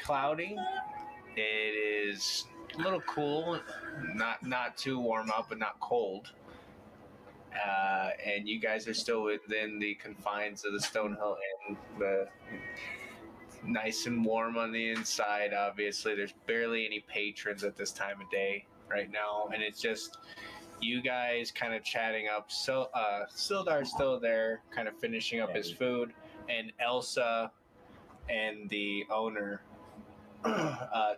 cloudy. It is a little cool, not too warm out, but not cold. And you guys are still within the confines of the Stonehill Inn. The nice and warm on the inside. Obviously, there's barely any patrons at this time of day right now, and it's just you guys kind of chatting up. So Sildar's still there, kind of finishing up his food, and Elsa and the owner,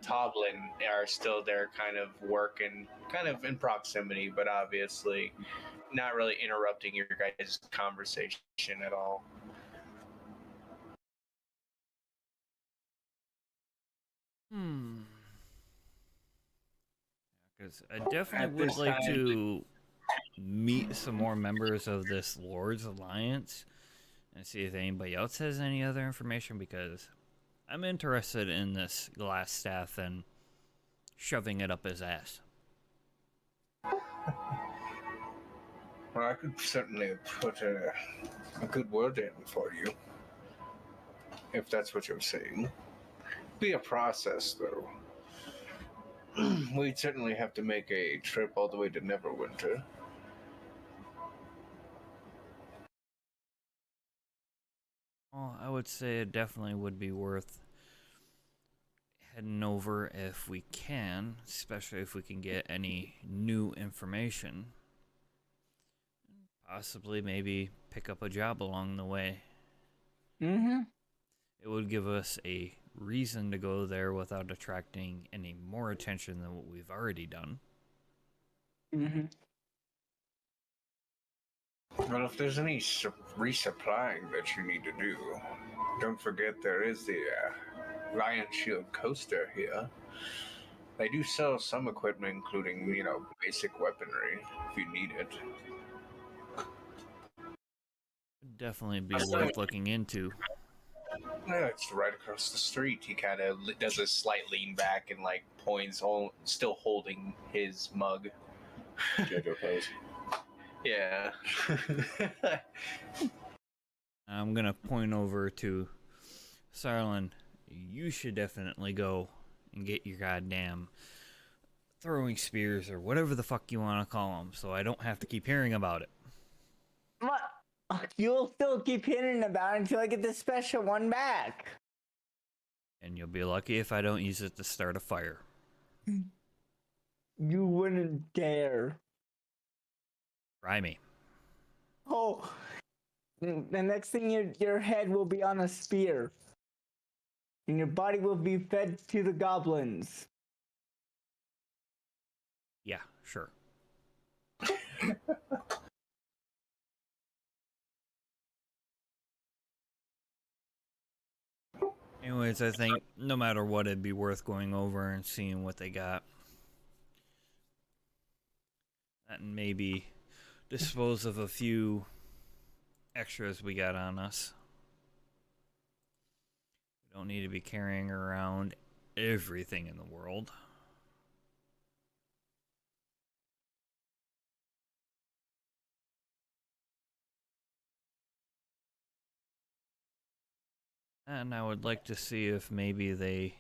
Toblin, are still there, kind of working, kind of in proximity, but obviously not really interrupting your guys' conversation at all. Because I definitely would like to meet some more members of this Lord's Alliance and see if anybody else has any other information, because I'm interested in this glass staff and shoving it up his ass. Well, I could certainly put a good word in for you, if that's what you're saying. Be a process, though. We'd certainly have to make a trip all the way to Neverwinter. Well, I would say it definitely would be worth heading over if we can, especially if we can get any new information. Possibly maybe pick up a job along the way. Mm-hmm. It would give us a reason to go there without attracting any more attention than what we've already done. Mm-hmm. Well, if there's any resupplying that you need to do, don't forget there is the Lion Shield coaster here. They do sell some equipment, including, basic weaponry, if you need it. Would definitely be worth looking into. Yeah, it's right across the street. He kind of does a slight lean back and, points, still holding his mug. JoJo pose. Yeah. I'm gonna point over to Sarlin. You should definitely go and get your goddamn throwing spears or whatever the fuck you want to call them, so I don't have to keep hearing about it. What? You'll still keep hearing about it until I get the special one back. And you'll be lucky if I don't use it to start a fire. You wouldn't dare. Try me. Oh, the next thing your head will be on a spear. And your body will be fed to the goblins. Yeah, sure. Anyways, I think no matter what, it'd be worth going over and seeing what they got. And maybe dispose of a few extras we got on us. We don't need to be carrying around everything in the world. And I would like to see if maybe they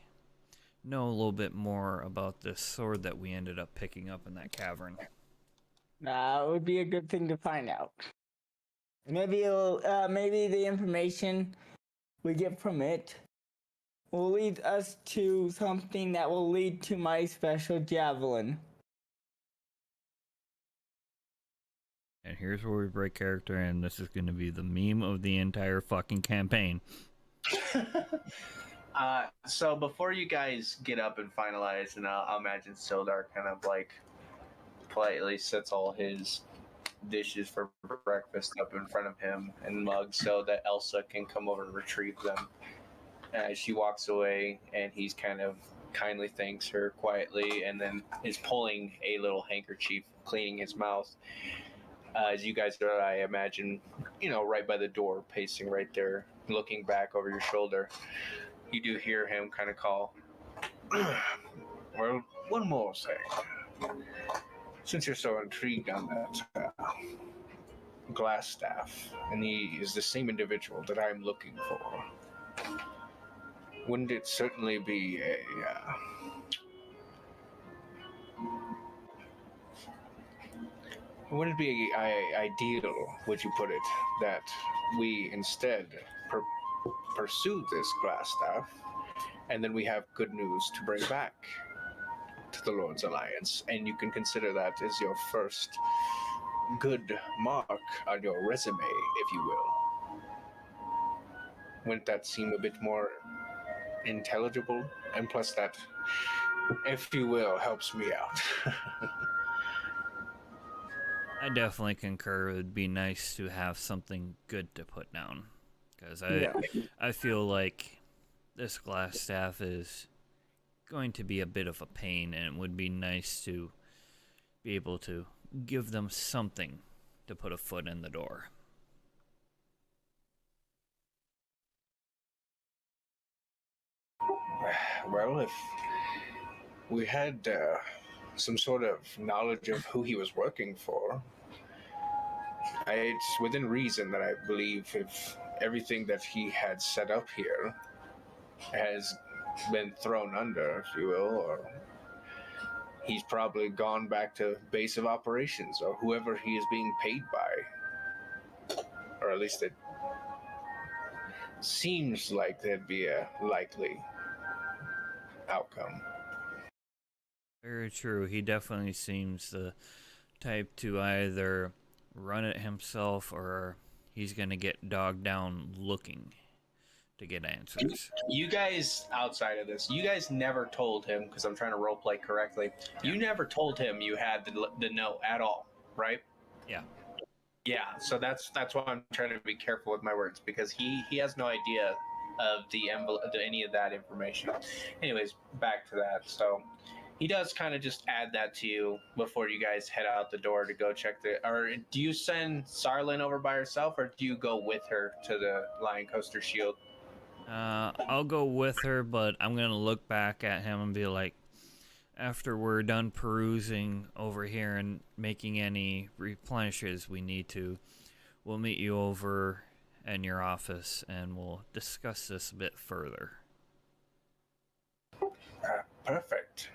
know a little bit more about this sword that we ended up picking up in that cavern. It would be a good thing to find out. Maybe maybe the information we get from it will lead us to something that will lead to my special javelin. And here's where we break character, and this is going to be the meme of the entire fucking campaign. So before you guys get up and finalize, and I'll imagine Sildar kind of politely sets all his dishes for breakfast up in front of him and mugs so that Elsa can come over and retrieve them. She walks away, and he's kind of kindly thanks her quietly, and then is pulling a little handkerchief, cleaning his mouth. As you guys are, I imagine, right by the door, pacing right there, looking back over your shoulder. You do hear him kind of call, well, one more thing. Since you're so intrigued on that glass staff, and he is the same individual that I'm looking for. wouldn't it certainly be a wouldn't it be ideal, would you put it, that we instead pursue this glass staff, and then we have good news to bring back to the Lord's Alliance, and you can consider that as your first good mark on your resume, if you will. Wouldn't that seem a bit more intelligible? And plus that, if you will, helps me out. I definitely concur. It would be nice to have something good to put down, because I feel like this glass staff is going to be a bit of a pain, and it would be nice to be able to give them something to put a foot in the door. Well, if we had some sort of knowledge of who he was working for, it's within reason that I believe if everything that he had set up here has been thrown under, if you will, or he's probably gone back to base of operations or whoever he is being paid by. Or at least it seems like there'd be a likely outcome. Very true. He definitely seems the type to either run it himself or he's going to get dogged down looking to get answers. You guys, outside of this, you guys never told him, because I'm trying to roleplay correctly, you never told him you had the note at all, right? Yeah. Yeah, so that's why I'm trying to be careful with my words, because he has no idea of the envelope, any of that information. Anyways, back to that. So he does kind of just add that to you before you guys head out the door to go check the. Or do you send Sarlin over by herself, or do you go with her to the Lion Coaster Shield? I'll go with her, but I'm gonna look back at him and be like, after we're done perusing over here and making any replenishes we need to, we'll meet you over in your office and we'll discuss this a bit further. Perfect.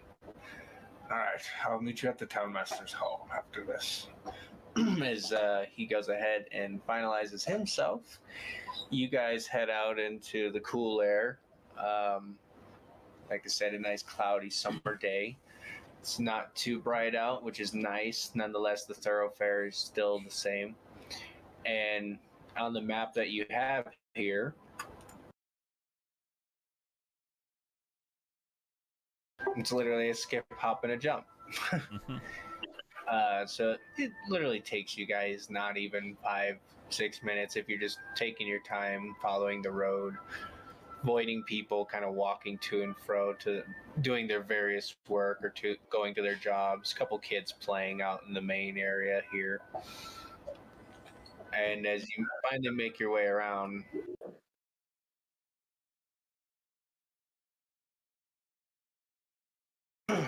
All right, I'll meet you at the Townmaster's Hall after this. As he goes ahead and finalizes himself, you guys head out into the cool air. Like I said, a nice cloudy summer day. It's not too bright out, which is nice. Nonetheless, the thoroughfare is still the same. And on the map that you have here, it's literally a skip, hop, and a jump. So it literally takes you guys not even 5-6 minutes if you're just taking your time, following the road, avoiding people kind of walking to and fro to doing their various work or to going to their jobs. A couple kids playing out in the main area here. And as you finally make your way around,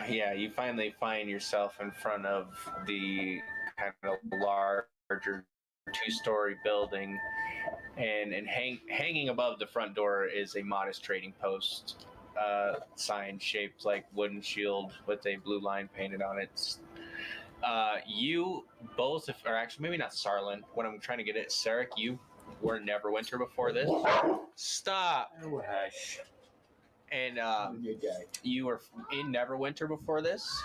yeah, you finally find yourself in front of the kind of larger two-story building, and hanging above the front door is a modest trading post sign shaped like wooden shield with a blue line painted on it. You both, or actually maybe not Sarlin, what I'm trying to get at, Sarek, you were Neverwinter before this. Stop. Oh, hush. And you were in Neverwinter before this.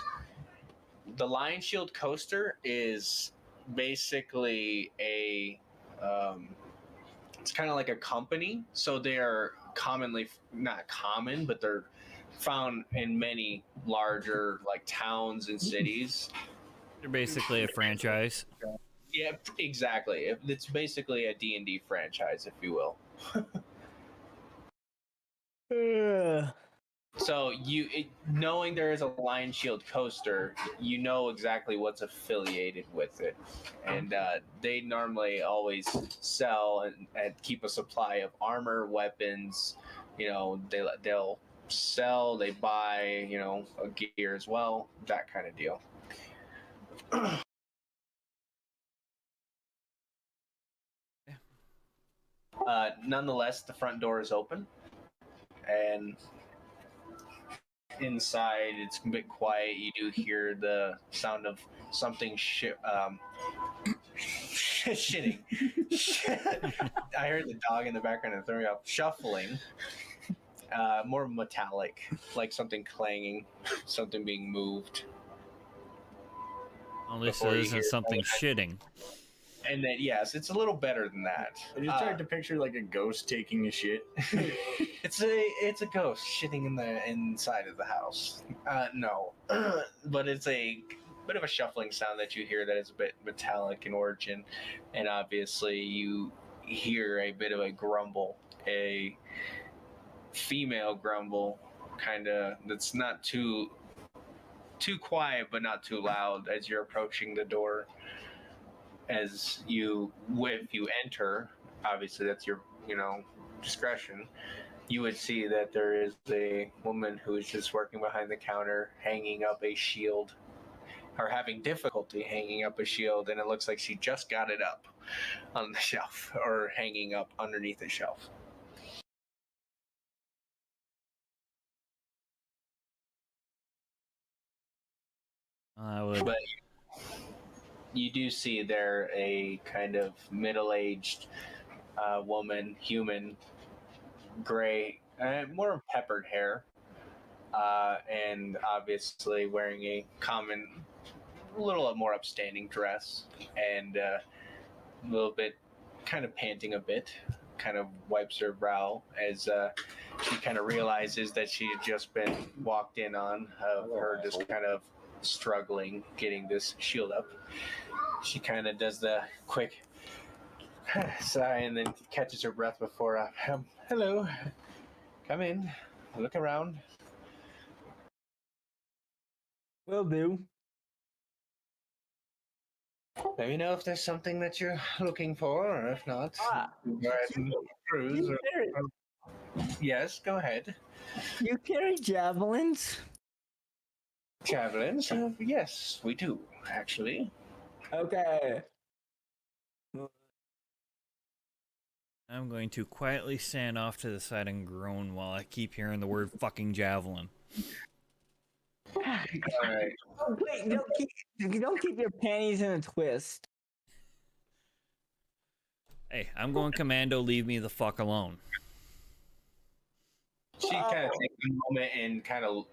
The Lion Shield coaster is basically a it's kind of like a company, so they are commonly, not common, but they're found in many larger like towns and cities. They're basically a franchise. Yeah, exactly. It's basically a D&D franchise, if you will. So knowing there is a Lion Shield coaster, you know exactly what's affiliated with it, and they normally always sell and keep a supply of armor, weapons. You know, they'll sell, they buy, you know, gear as well, that kind of deal. Nonetheless, the front door is open. and inside it's a bit quiet. You do hear the sound of something shitting. I heard the dog in the background and threw me off. Shuffling. More metallic, like something clanging, something being moved. At least Before it you isn't hear something that. shitting. And then yes, it's a little better than that. I just tried to picture like a ghost taking a shit. It's a ghost shitting in the inside of the house. No, but it's a bit of a shuffling sound that you hear that is a bit metallic in origin, and obviously you hear a bit of a grumble, a female grumble, kind of that's not too quiet but not too loud as you're approaching the door. As if you enter, obviously that's your discretion. You would see that there is a woman who is just working behind the counter, hanging up a shield, or having difficulty hanging up a shield, and it looks like she just got it up on the shelf, or hanging up underneath the shelf. But you do see there a kind of middle-aged woman, human, gray, more peppered hair, and obviously wearing a common, little more upstanding dress, and a little bit kind of panting a bit, kind of wipes her brow as she kind of realizes that she had just been walked in on, of her just kind of struggling getting this shield up. She kind of does the quick sigh and then catches her breath before, hello, come in, look around. Will do. Let me know if there's something that you're looking for, or if not, go ahead and cruise. Yes, go ahead. You carry javelins? Javelins? Yes, we do, actually. Okay. I'm going to quietly stand off to the side and groan while I keep hearing the word fucking javelin. All right. Wait, don't keep your panties in a twist. Hey, I'm going commando, leave me the fuck alone. She kind of takes a moment and kind of,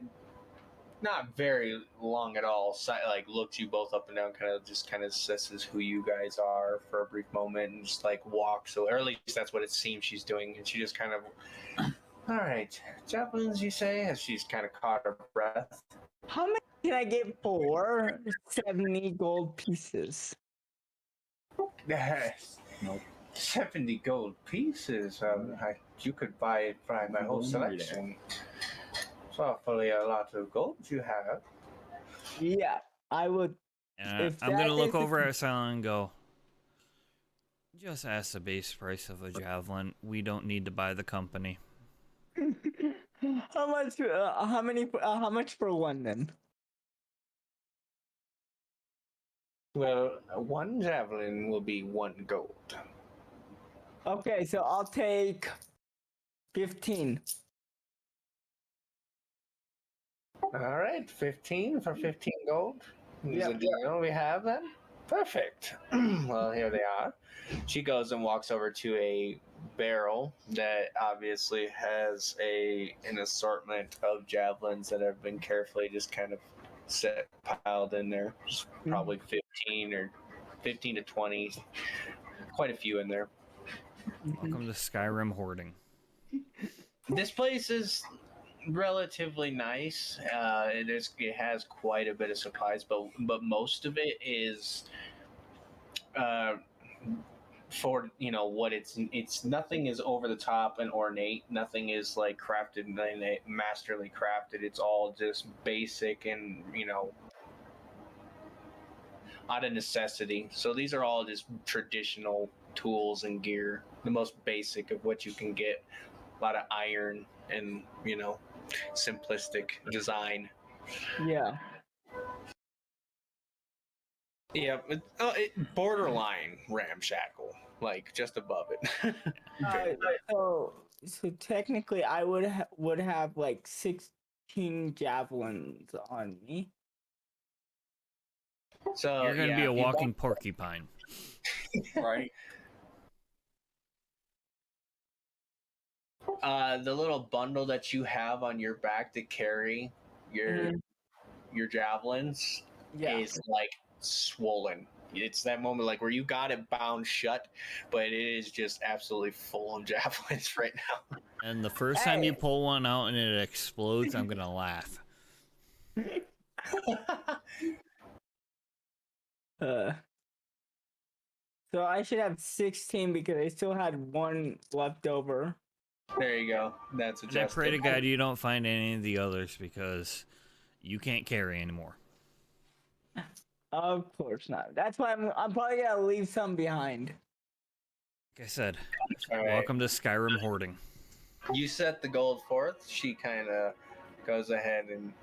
not very long at all, like looks you both up and down, kind of assesses who you guys are for a brief moment, and just like walks, or at least that's what it seems she's doing, and she just kind of, all right, javelins, you say, as she's kind of caught her breath. How many can I get for 70 gold pieces? Nope. 70 gold pieces. You could buy my whole selection. It's awfully a lot of gold you have. Yeah, I would. And I'm going to look over at Silent and go, just ask the base price of a javelin. We don't need to buy the company. How much? How much for one then? Well, one javelin will be 1 gold. Okay, so I'll take 15. All right, 15 for 15 gold. Is Yep. the deal we have then? Perfect. Well, here they are. She goes and walks over to a barrel that obviously has an assortment of javelins that have been carefully just kind of piled in there. Just probably 15 to 20, quite a few in there. Welcome to Skyrim hoarding. This place is relatively nice. It has quite a bit of supplies, but most of it is for what it's nothing is over the top and ornate. Nothing is like crafted and masterly crafted. It's all just basic and out of necessity. So these are all just traditional tools and gear, the most basic of what you can get. A lot of iron and simplistic design. Yeah. Yeah, it borderline ramshackle, like just above it. So So technically, I would have like 16 javelins on me. So You're gonna yeah, be a if you walking porcupine. Right? the little bundle that you have on your back to carry your your javelins Yeah. is like swollen. It's that moment like where you got it bound shut, but it is just absolutely full of javelins right now. And the first time you Hey. pull one out and it explodes, I'm gonna laugh. Uh, so I should have 16 because I still had one left over. There you go. That's And I pray to adjusted. God you don't find any of the others because you can't carry anymore. Of course not. That's why I'm probably gonna leave some behind. Like I said, All right. welcome to Skyrim hoarding. You set the gold forth. She kind of goes ahead and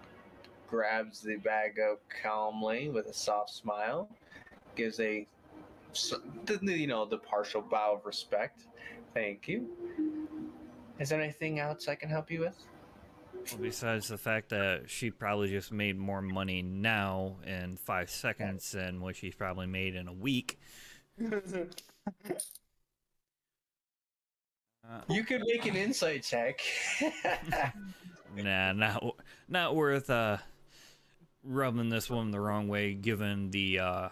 grabs the bag up calmly with a soft smile, gives a, the partial bow of respect. Thank you. Is there anything else I can help you with? Well, besides the fact that she probably just made more money now in 5 seconds than what she's probably made in a week. You could make an insight check. Nah, not worth rubbing this woman the wrong way given the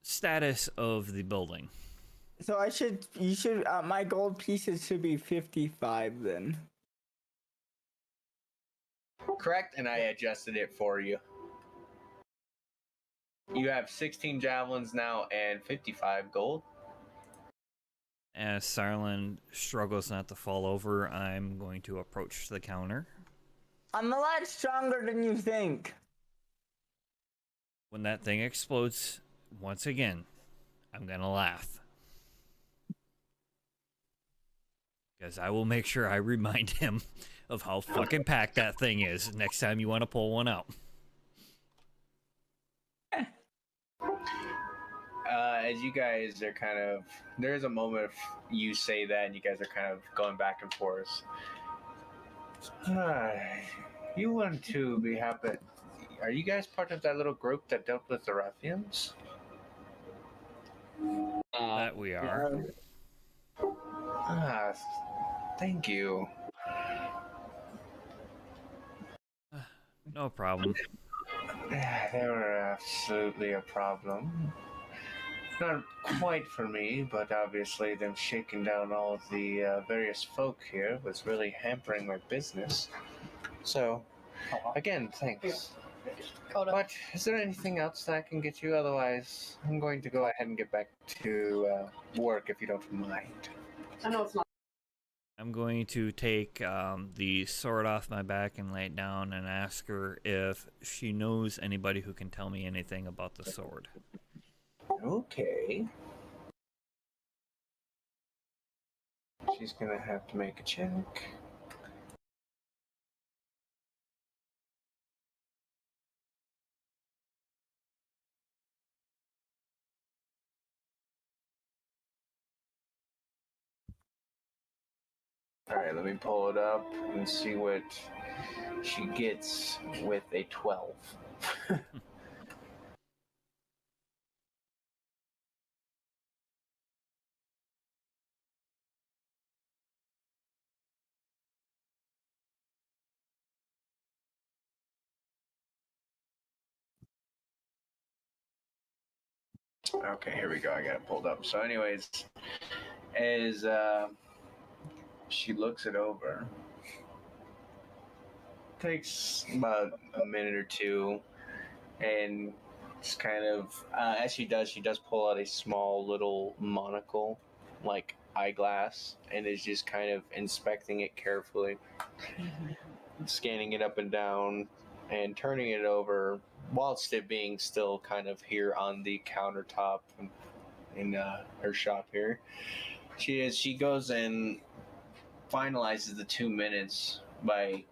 status of the building. So you should, my gold pieces should be 55 then. Correct, and I adjusted it for you. You have 16 javelins now and 55 gold. As Sarlin struggles not to fall over, I'm going to approach the counter. I'm a lot stronger than you think. When that thing explodes, once again, I'm gonna laugh. Because I will make sure I remind him of how fucking packed that thing is next time you want to pull one out. As you guys are kind of, there's a moment of you say that and you guys are kind of going back and forth. You want to be happy. Are you guys part of that little group that dealt with the ruffians? That we are. Ah, thank you. No problem. They were absolutely a problem. Not quite for me, but obviously them shaking down all the various folk here was really hampering my business. So, again, thanks. But is there anything else that I can get you? Otherwise, I'm going to go ahead and get back to work if you don't mind. I know it's not. I'm going to take the sword off my back and lay it down and ask her if she knows anybody who can tell me anything about the sword. Okay. She's gonna have to make a check. Alright, let me pull it up and see what she gets with a 12. Okay, here we go. I got it pulled up. So, anyways, as she looks it over, takes about a minute or two, and just kind of, as she does pull out a small little monocle, like eyeglass, and is just kind of inspecting it carefully, scanning it up and down, and turning it over whilst it being still kind of here on the countertop in her shop here. She goes and finalizes the 2 minutes by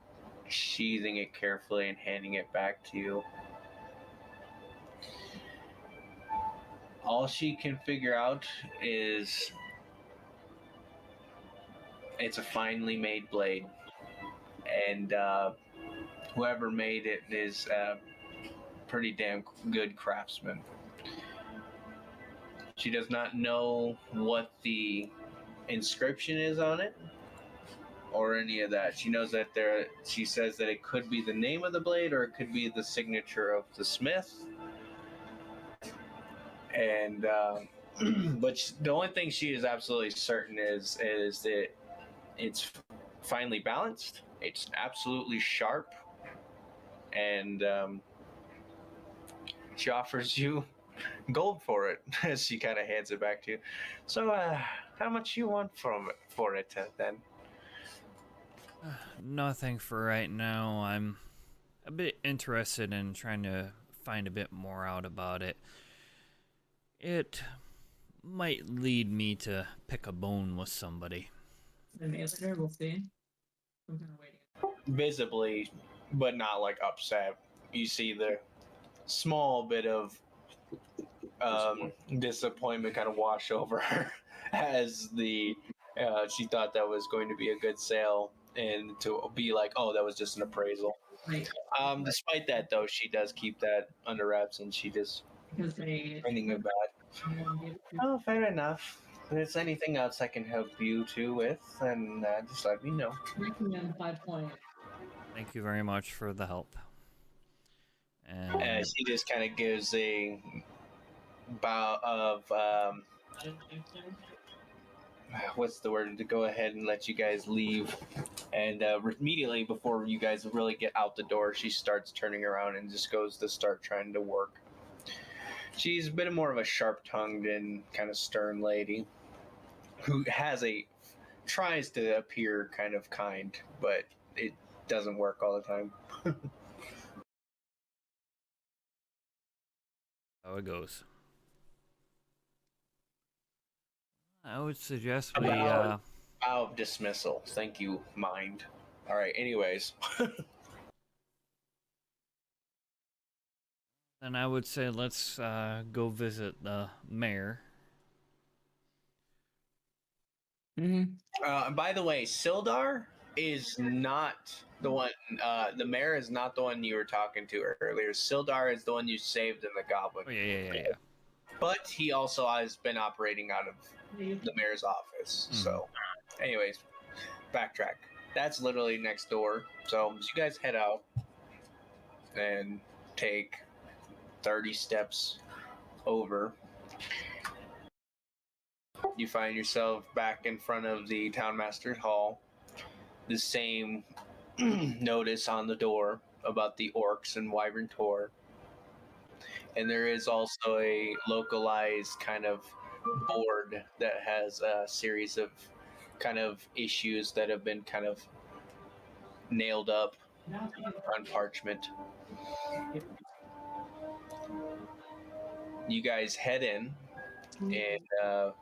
sheathing it carefully and handing it back to you. All she can figure out is It's a finely made blade, and whoever made it is a pretty damn good craftsman. She does not know what the inscription is on it or any of that. She knows that she says that it could be the name of the blade or it could be the signature of the smith. And but the only thing she is absolutely certain is that it's finely balanced. It's absolutely sharp, and she offers you gold for it as she kind of hands it back to you. So, how much you want for it then? Nothing for right now. I'm a bit interested in trying to find a bit more out about it. It might lead me to pick a bone with somebody. We'll see. I'm kind of waiting. Visibly, but not like upset. You see the small bit of disappointment kind of wash over her as she thought that was going to be a good sale, and to be like, oh, that was just an appraisal. Like, Despite that, though, she does keep that under wraps, and she just because they. anything about. Oh, fair enough. If there's anything else I can help you two with, then just let me know. Recommend 5 point. Thank you very much for the help. And She just kind of gives a bow of what's the word, to go ahead and let you guys leave. And immediately before you guys really get out the door, she starts turning around and just goes to start trying to work. She's a bit more of a sharp-tongued and kind of stern lady who tries to appear kind of kind, but it doesn't work all the time. how it goes. I would suggest we Bow of dismissal. Thank you, mind. All right. Anyways, then I would say let's go visit the mayor. by the way, Sildar is not the one. The mayor is not the one you were talking to earlier. Sildar is the one you saved in the Goblin. Oh yeah. But he also has been operating out of the mayor's office. So, anyways, backtrack. That's literally next door. So you guys head out and take 30 steps over. You find yourself back in front of the Townmaster's Hall. The same notice on the door about the orcs and Wyvern Tor. And there is also a localized kind of board that has a series of kind of issues that have been kind of nailed up on parchment. You guys head in and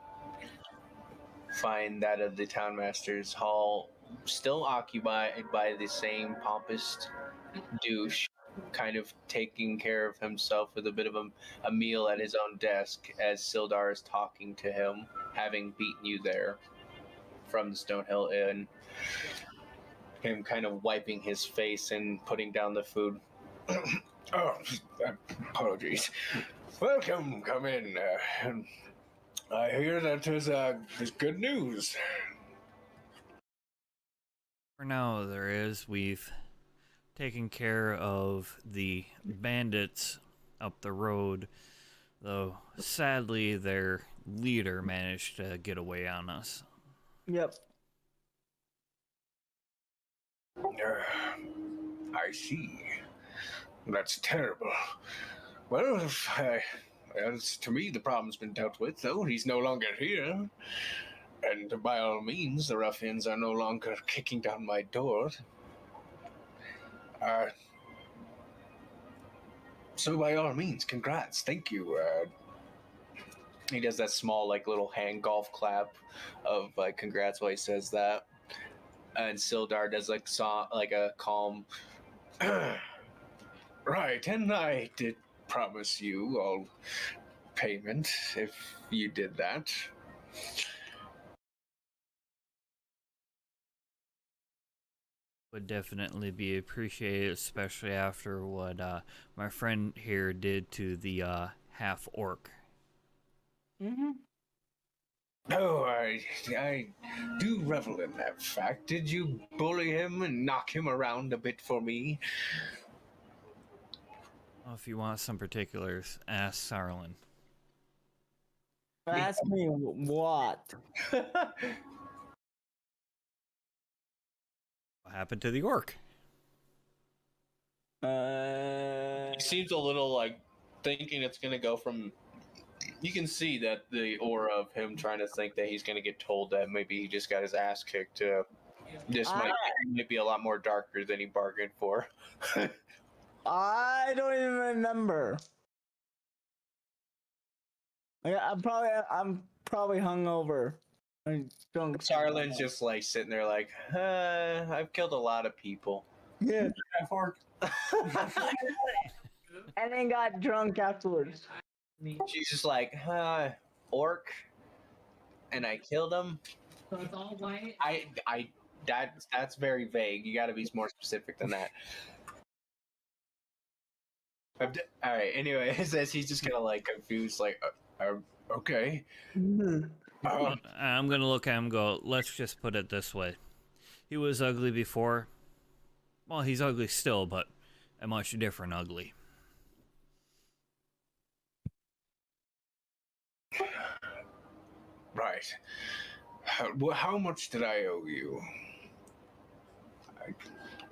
find that of the Townmaster's Hall still occupied by the same pompous douche, kind of taking care of himself with a bit of a meal at his own desk as Sildar is talking to him, having beaten you there from the Stonehill Inn. Him kind of wiping his face and putting down the food. Oh, apologies. Welcome, come in. I hear that there's good news. For now, there is. We've taken care of the bandits up the road, though sadly their leader managed to get away on us. Yep. I see. That's terrible. Well, to me, the problem's been dealt with, though. He's no longer here. And by all means, the ruffians are no longer kicking down my door. So by all means, congrats. Thank you. He does that small, like, little hand golf clap of, like, congrats while he says that. And Sildar does, like, a calm... Right, and I did promise you all payment if you did that. Would definitely be appreciated, especially after what my friend here did to the half orc. Mm-hmm. Oh, I do revel in that fact. Did you bully him and knock him around a bit for me? Well, if you want some particulars, ask Sarlin. Ask me what? What happened to the orc? Uh, He seems a little like thinking it's gonna go from. You can see that the aura of him trying to think that he's gonna get told that maybe he just got his ass kicked. This might be a lot more darker than he bargained for. I don't even remember. I'm probably hungover. I don't. Sarlin's just like sitting there like, I've killed a lot of people. Yeah, Fork. and then got drunk afterwards. She's just like, orc, and I killed him. So it's all white. That's very vague. You got to be more specific than that. All right. Anyways, as he's just kind of like confused, like, okay. I'm gonna look at him and go, let's just put it this way. He was ugly before. Well, he's ugly still, but a much different ugly. Right. How much did I owe you? I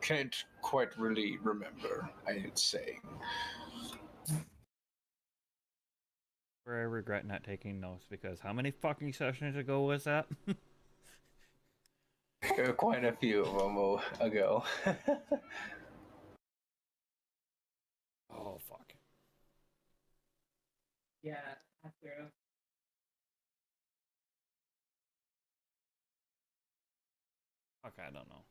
can't quite really remember, I'd say. I regret not taking notes because how many fucking sessions ago was that? Quite a few of them ago. Oh, fuck. Yeah, that's true. Fuck, I don't know.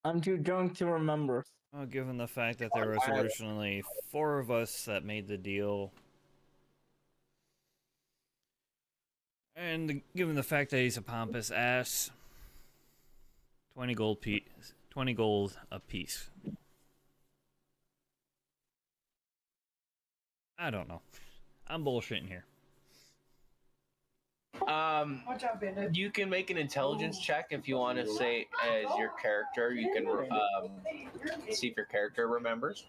I'm too drunk to remember. Well, given the fact that there was originally 4 of us that made the deal, and given the fact that he's a pompous ass, 20 gold a piece. I don't know. I'm bullshitting here. Watch out, Bandit. You can make an intelligence check if you want to say as your character. You can see if your character remembers.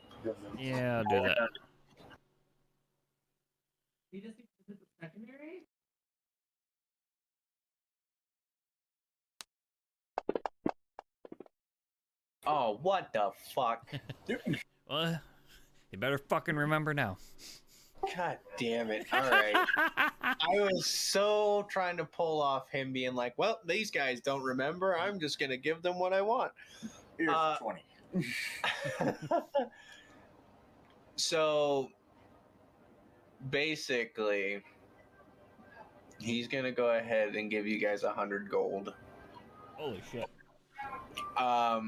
Yeah, I'll do that. You just need to visit the secondary? Oh, what the fuck? Well, you better fucking remember now. God damn it. All right. I was so trying to pull off him being like, well, these guys don't remember. I'm just going to give them what I want. Here's 20. So basically, he's going to go ahead and give you guys 100 gold. Holy shit. Or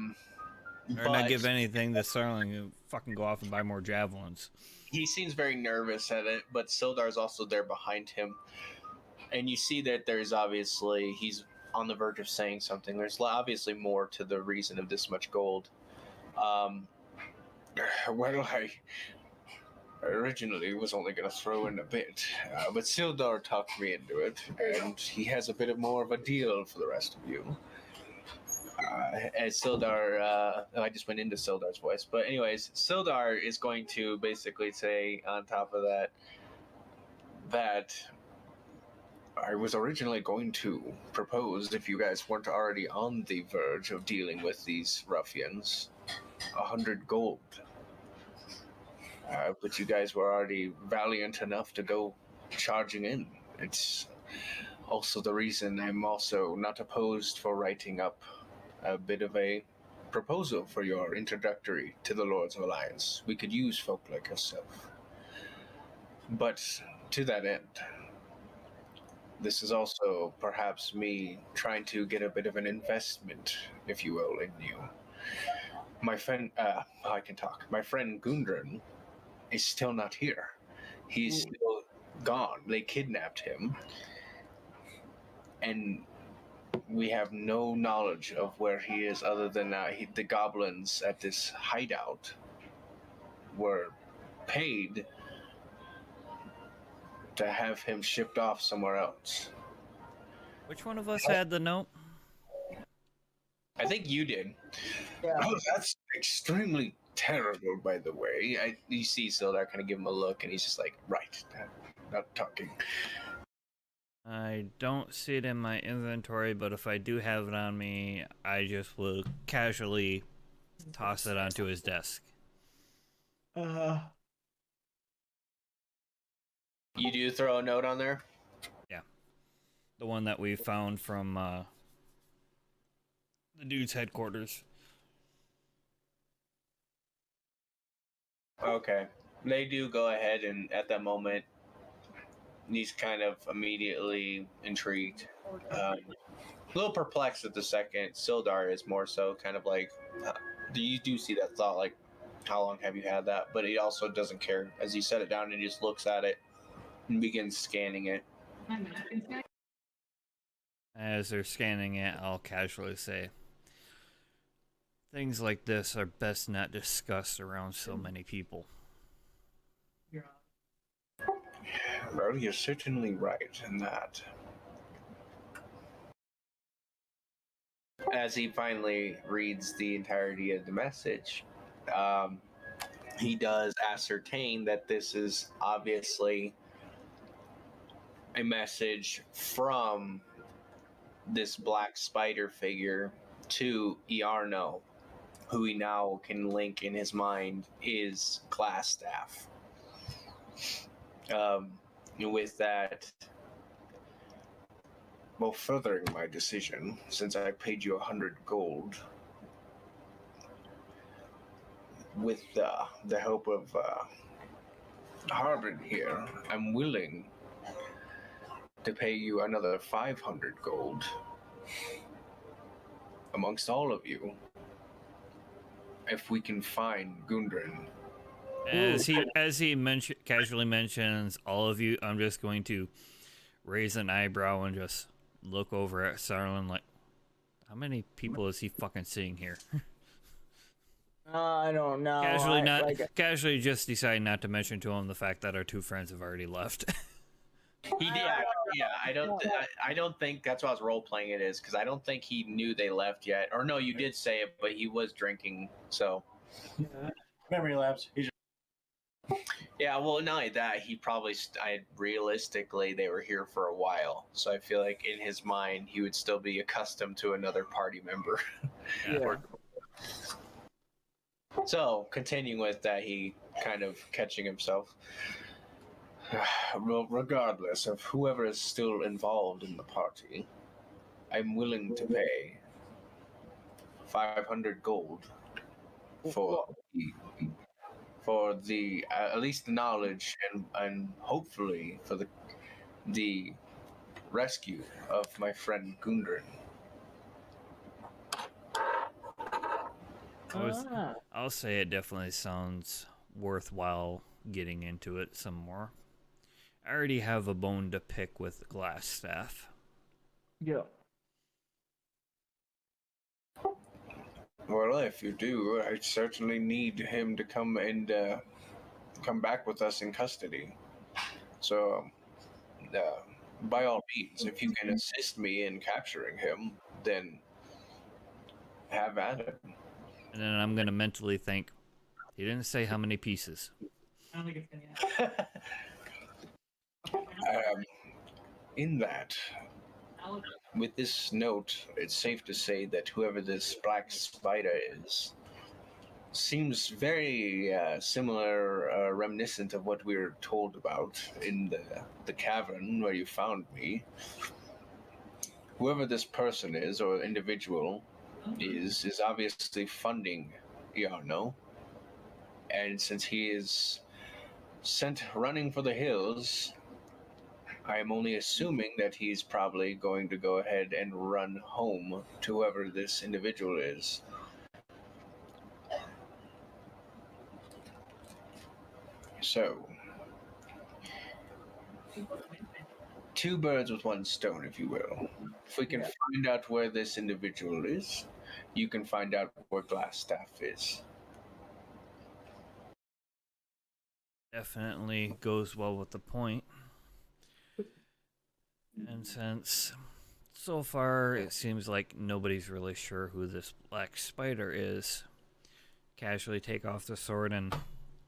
not give anything to Sterling and fucking go off and buy more javelins. He seems very nervous at it, but Sildar's also there behind him. And you see that he's on the verge of saying something. There's obviously more to the reason of this much gold. Well, I originally was only going to throw in a bit, but Sildar talked me into it, and he has a bit more of a deal for the rest of you. As Sildar, I just went into Sildar's voice, but anyways, Sildar is going to basically say on top of that I was originally going to propose, if you guys weren't already on the verge of dealing with these ruffians, 100 gold. But you guys were already valiant enough to go charging in. It's also the reason I'm also not opposed for writing up a bit of a proposal for your introductory to the Lords of Alliance. We could use folk like yourself. But to that end, this is also perhaps me trying to get a bit of an investment, if you will, in you. My friend, I can talk. My friend Gundren is still not here. He's still gone. They kidnapped him. And we have no knowledge of where he is other than the goblins at this hideout were paid to have him shipped off somewhere else. Which one of us had the note? I think you did. Yeah. Oh, that's extremely terrible, by the way. You see Sildar kind of give him a look, and he's just like, right, not talking. I don't see it in my inventory, but if I do have it on me, I just will casually toss it onto his desk. You do throw a note on there? Yeah. The one that we found from the dude's headquarters. Okay. They do go ahead, and at that moment, he's kind of immediately intrigued. A little perplexed at the second. Sildar is more so kind of like, you do see that thought, like, how long have you had that? But he also doesn't care. As he set it down, and he just looks at it and begins scanning it. As they're scanning it, I'll casually say, things like this are best not discussed around so many people. Well, you're certainly right in that. As he finally reads the entirety of the message, he does ascertain that this is obviously a message from this black spider figure to Iarno, who he now can link in his mind is Glassstaff. With that, well, furthering my decision, since I paid you 100 gold, with the help of Harbin here, I'm willing to pay you another 500 gold amongst all of you if we can find Gundren. As he casually mentions all of you, I'm just going to raise an eyebrow and just look over at Sarlin like, how many people is he fucking seeing here? I don't know. Casually just decide not to mention to him the fact that our two friends have already left. He did, yeah. I don't think that's why I was role playing it is because I don't think he knew they left yet. Or no, you did say it, but he was drinking, so. Memory lapse. Yeah, well, not only that, he probably. Realistically, they were here for a while, so I feel like in his mind he would still be accustomed to another party member. Yeah. So, continuing with that, he kind of catching himself. Well, regardless of whoever is still involved in the party, I'm willing to pay 500 gold for the at least the knowledge and hopefully for the rescue of my friend Gundren. I'll say it definitely sounds worthwhile getting into it some more. I already have a bone to pick with Glassstaff. Yeah. Well, if you do, I certainly need him to come and come back with us in custody. So, by all means, if you can assist me in capturing him, then have at it. And then I'm going to mentally think, he didn't say how many pieces. I don't think it's gonna happen. In that, with this note, it's safe to say that whoever this black spider is seems very similar, reminiscent of what we were told about in the cavern where you found me. Whoever this person is or individual is obviously funding Iarno, and since he is sent running for the hills, I am only assuming that he's probably going to go ahead and run home to whoever this individual is. So, two birds with one stone, if you will. If we can find out where this individual is, you can find out where Glassstaff is. Definitely goes well with the point. And since so far it seems like nobody's really sure who this black spider is, casually take off the sword and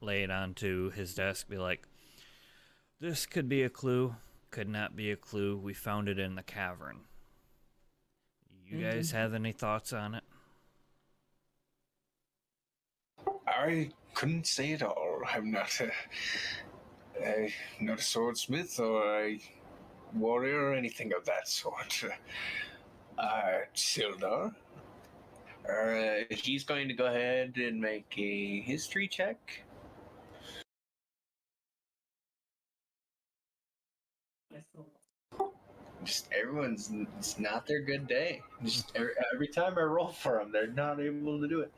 lay it onto his desk, be like, this could be a clue, could not be a clue. We found it in the cavern. You guys have any thoughts on it? I couldn't say it all. I'm not not a swordsmith or a warrior or anything of that sort. Sildar. He's going to go ahead and make a history check. Just everyone's, it's not their good day. Just every time I roll for them, they're not able to do it.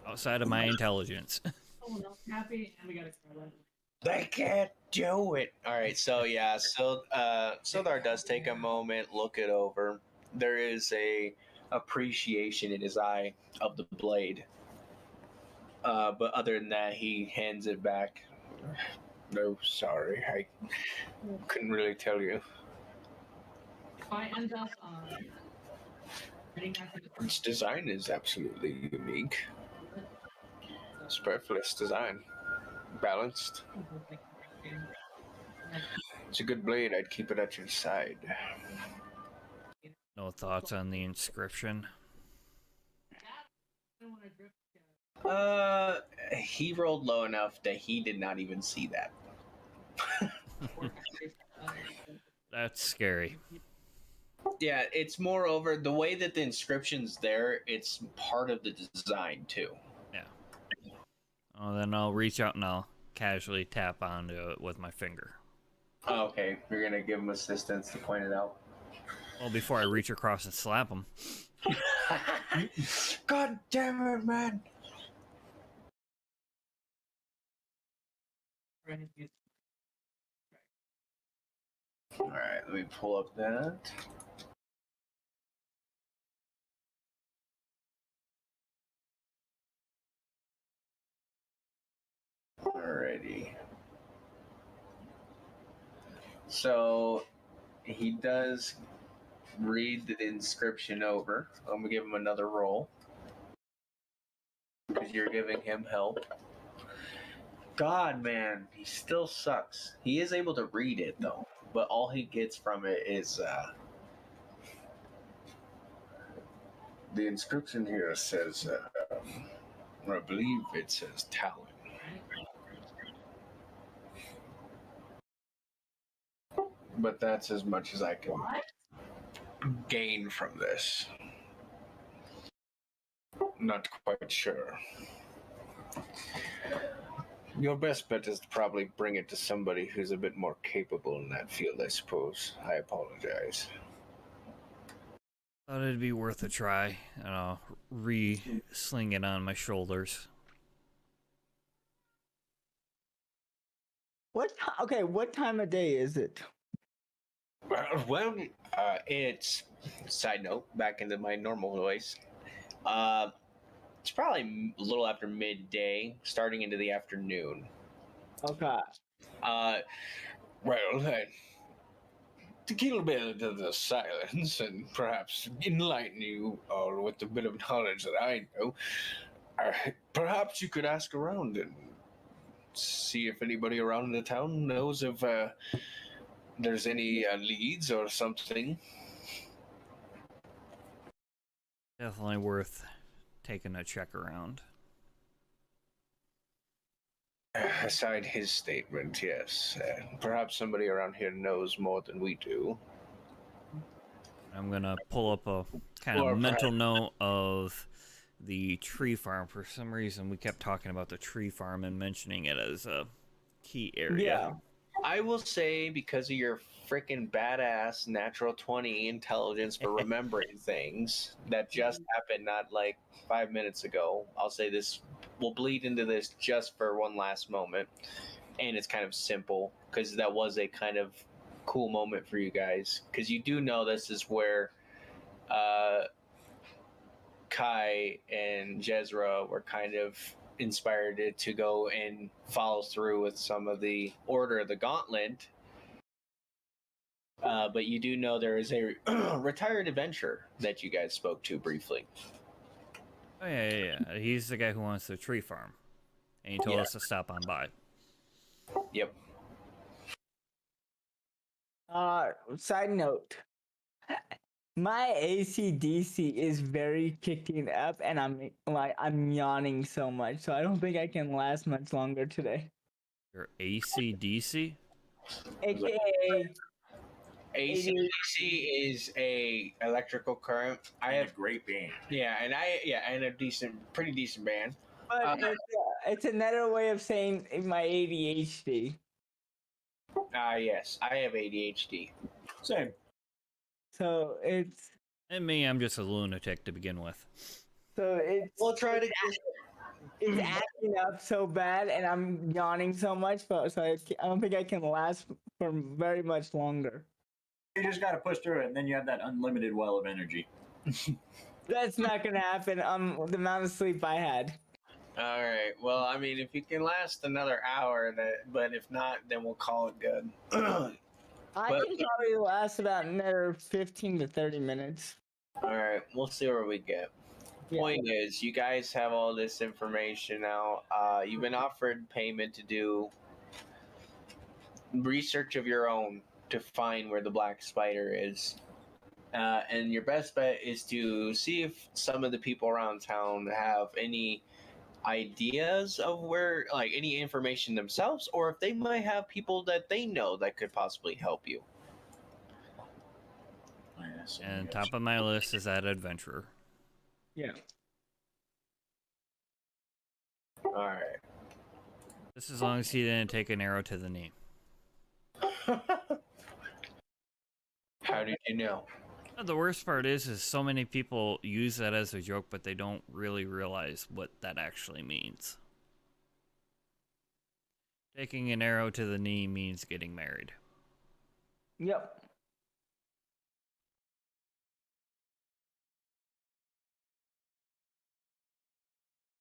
Outside of my intelligence. Someone else happy, and we got a Scarlet. They can't do it. All right, so yeah, so Sildar does take a moment, look it over. There is a appreciation in his eye of the blade, but other than that, he hands it back. No, sorry, I couldn't really tell you. If I end up getting back to the Its design is absolutely unique. Superfluous design, balanced. It's a good blade. I'd keep it at your side. No thoughts on the inscription? He rolled low enough that he did not even see that. That's scary. Yeah, it's moreover the way that the inscription's there, it's part of the design too. Yeah. Oh, then I'll reach out and I'll casually tap onto it with my finger. Oh, okay, you're gonna give him assistance to point it out. Well, before I reach across and slap him. God damn it, man! All right, let me pull up that. Alrighty. So he does read the inscription over. I'm gonna give him another roll because you're giving him help. God, man, he still sucks. He is able to read it though, but all he gets from it is the inscription here says, or I believe it says Talon. But that's as much as I can gain from this. Not quite sure. Your best bet is to probably bring it to somebody who's a bit more capable in that field, I suppose. I apologize. Thought it'd be worth a try, and I'll re-sling it on my shoulders. What time of day is it? Well, it's, side note, back into my normal voice. It's probably a little after midday, starting into the afternoon. Okay. To kill a bit of the silence and perhaps enlighten you all with a bit of knowledge that I know, perhaps you could ask around and see if anybody around the town knows if there's any leads or something. Definitely worth taking a check around. Aside his statement, yes. Perhaps somebody around here knows more than we do. I'm gonna pull up a kind of mental note of the tree farm. For some reason, we kept talking about the tree farm and mentioning it as a key area. Yeah. I will say, because of your freaking badass natural 20 intelligence for remembering things that just happened not like 5 minutes ago, I'll say this will bleed into this just for one last moment. And it's kind of simple because that was a kind of cool moment for you guys. Because you do know this is where Kai and Jezra were kind of inspired to go and follow through with some of the Order of the Gauntlet. But you do know there is a retired adventurer that you guys spoke to briefly. Oh, yeah. He's the guy who wants the tree farm. And he told us to stop on by. Yep. Side note. My ACDC is very kicking up, and I'm yawning so much, so I don't think I can last much longer today. Your ACDC? AKA ACDC is a electrical current. I have a great band. and a pretty decent band. But it's another way of saying my ADHD. Yes, I have ADHD. Same. So it's And me, I'm just a lunatic to begin with. We'll try to. It's acting up so bad, and I'm yawning so much, so I don't think I can last for very much longer. You just got to push through it, and then you have that unlimited well of energy. That's not gonna happen. The amount of sleep I had. All right. Well, I mean, if you can last another hour, but if not, then we'll call it good. I can probably last about another 15 to 30 minutes. All right. We'll see where we get. Yeah. Point is, you guys have all this information now. You've been offered payment to do research of your own to find where the black spider is. And your best bet is to see if some of the people around town have any ideas of where, like, any information themselves, or if they might have people that they know that could possibly help you. And top of my list is that adventurer. Yeah. All right. Just as long as he didn't take an arrow to the knee. How did you know? The worst part is so many people use that as a joke, but they don't really realize what that actually means. Taking an arrow to the knee means getting married. Yep.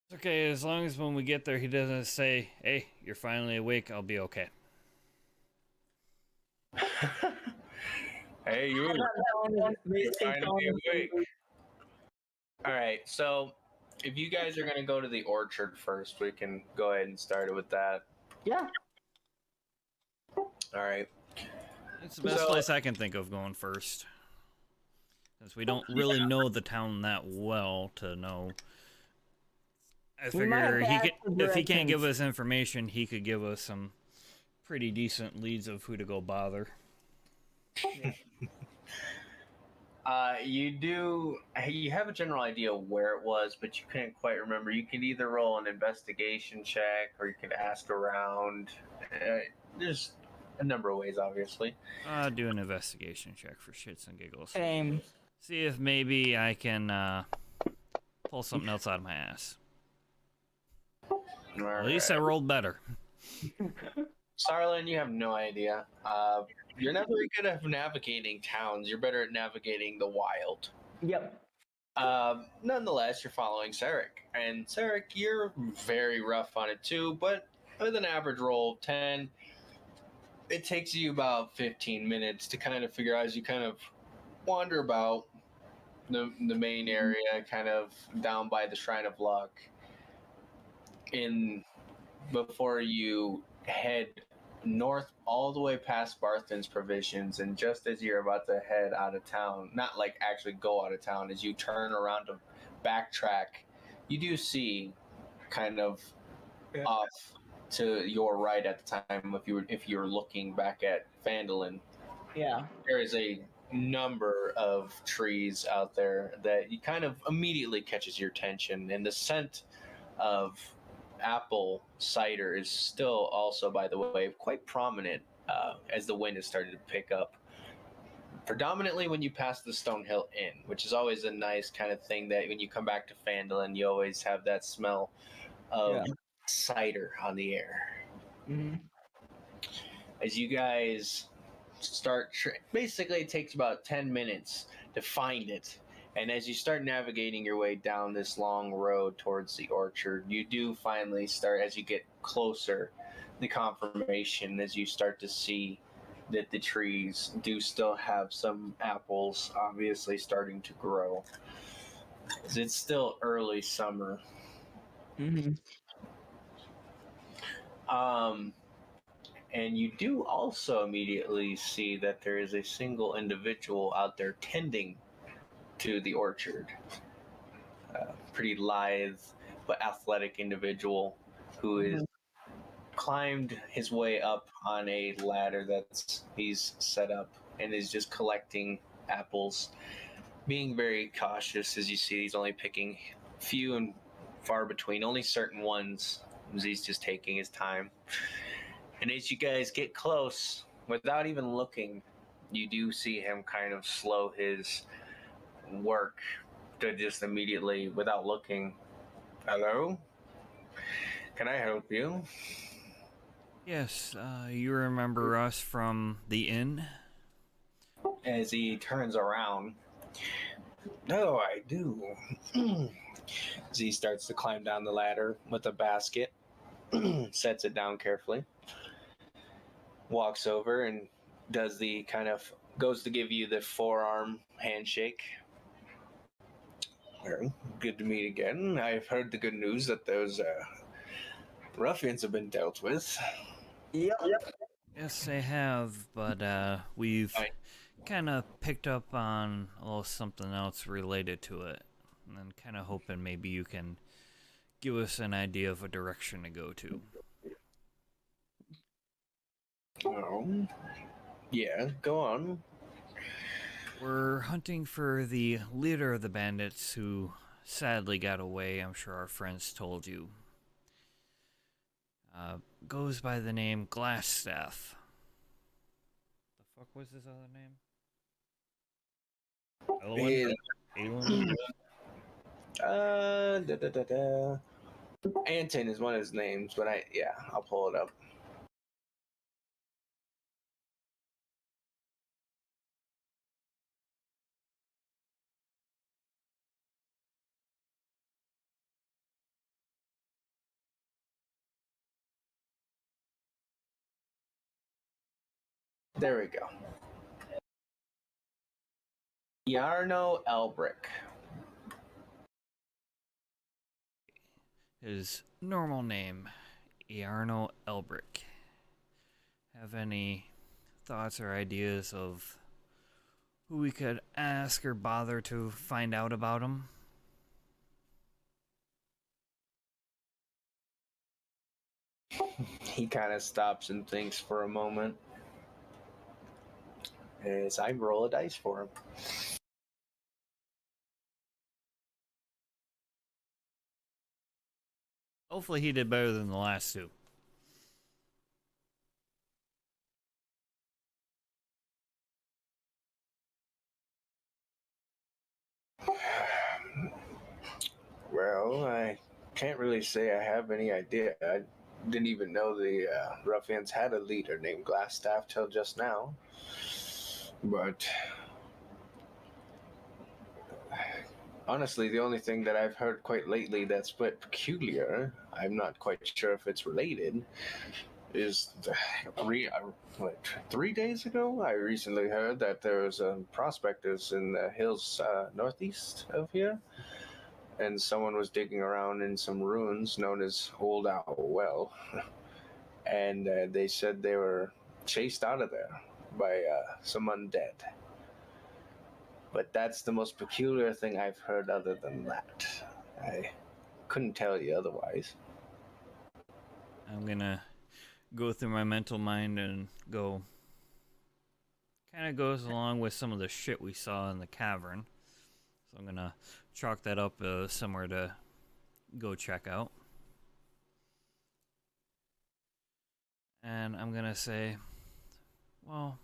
It's okay, as long as when we get there he doesn't say, "Hey, you're finally awake, I'll be okay." Hey, you're finally awake. All right, so if you guys are going to go to the orchard first, we can go ahead and start it with that. Yeah. All right. It's the best place I can think of going first. Since we don't really know the town that well to know. I figure if he can't give us information, he could give us some pretty decent leads of who to go bother. You have a general idea where it was, but you couldn't quite remember. You could either roll an investigation check or you could ask around. There's a number of ways, obviously. Do an investigation check for shits and giggles. Same. See if maybe I can pull something else out of my ass. At least I rolled better. Sarlin, you have no idea. You're not very good at navigating towns. You're better at navigating the wild. Yep. Nonetheless, you're following Sarek. And Sarek, you're very rough on it too, but with an average roll of 10, it takes you about 15 minutes to kind of figure out as you kind of wander about the main area, kind of down by the Shrine of Luck. Before you head north all the way past Barthen's Provisions, and just as you're about to head out of town, not like actually go out of town, as you turn around to backtrack, you do see kind of off to your right at the time, if you're looking back at Phandalin, there is a number of trees out there that you kind of immediately catches your attention, and the scent of apple cider is still also, by the way, quite prominent as the wind has started to pick up. Predominantly when you pass the Stonehill Inn, which is always a nice kind of thing that when you come back to Phandalin, you always have that smell of cider on the air. Mm-hmm. As you guys start, basically it takes about 10 minutes to find it, And as you start navigating your way down this long road towards the orchard, you do finally start, as you get closer, the confirmation as you start to see that the trees do still have some apples obviously starting to grow. It's still early summer. Mm-hmm. And you do also immediately see that there is a single individual out there tending to the orchard. Pretty lithe but athletic individual who is climbed his way up on a ladder that's he's set up and is just collecting apples, being very cautious. As you see, he's only picking few and far between, only certain ones, as he's just taking his time. And as you guys get close, without even looking, you do see him kind of slow his work to just immediately, without looking, hello? Can I help you? Yes, you remember us from the inn? As he turns around, no, I do. As he starts to climb down the ladder with a basket, sets it down carefully, walks over and does the kind of, goes to give you the forearm handshake. Well, good to meet again. I've heard the good news that those ruffians have been dealt with. Yep. Yes, they have, but we've Right. kind of picked up on a little something else related to it. And I'm kind of hoping maybe you can give us an idea of a direction to go to. Oh, yeah, go on. We're hunting for the leader of the bandits who sadly got away. I'm sure our friends told you. Goes by the name Glassstaff. The fuck was his other name? Alan? Anton is one of his names, but I'll pull it up. There we go. Yarno Elbrick. His normal name, Iarno Elbrick. Have any thoughts or ideas of who we could ask or bother to find out about him? He kind of stops and thinks for a moment. As I roll a dice for him. Hopefully he did better than the last two. Well, I can't really say I have any idea. I didn't even know the ruffians had a leader named Glassstaff till just now. But honestly, the only thing that I've heard quite lately that's quite peculiar, I'm not quite sure if it's related, is 3 days ago, I recently heard that there was prospectors in the hills northeast of here, and someone was digging around in some ruins known as Old Owl Well, and they said they were chased out of there by some undead. But that's the most peculiar thing I've heard. Other than that, I couldn't tell you otherwise. I'm gonna go through my mental mind and go. Kind of goes along with some of the shit we saw in the cavern. So I'm gonna chalk that up somewhere to go check out. And I'm gonna say, well,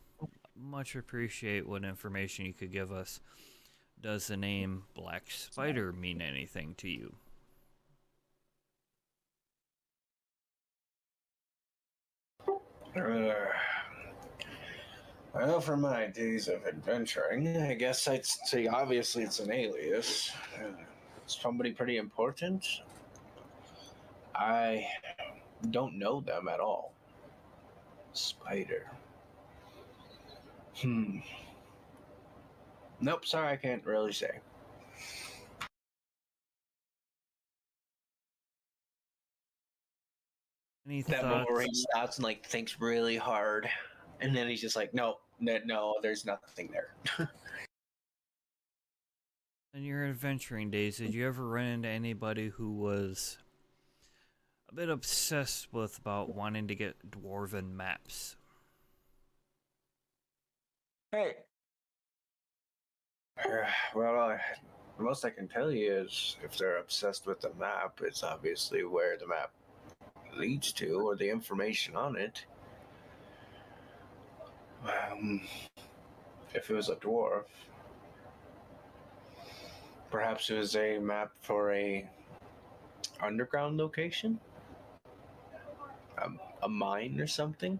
much appreciate what information you could give us. Does the name Black Spider mean anything to you? Well, for my days of adventuring, I guess I'd say obviously it's an alias. Somebody pretty important. I don't know them at all. Spider. Nope, sorry, I can't really say. Any That moment where thoughts? he stops and like thinks really hard, and then he's just like, no, there's nothing there. In your adventuring days, did you ever run into anybody who was a bit obsessed with about wanting to get dwarven maps? Hey, Well, the most I can tell you is if they're obsessed with the map, it's obviously where the map leads to or the information on it. If it was a dwarf, perhaps it was a map for a underground location, a mine or something.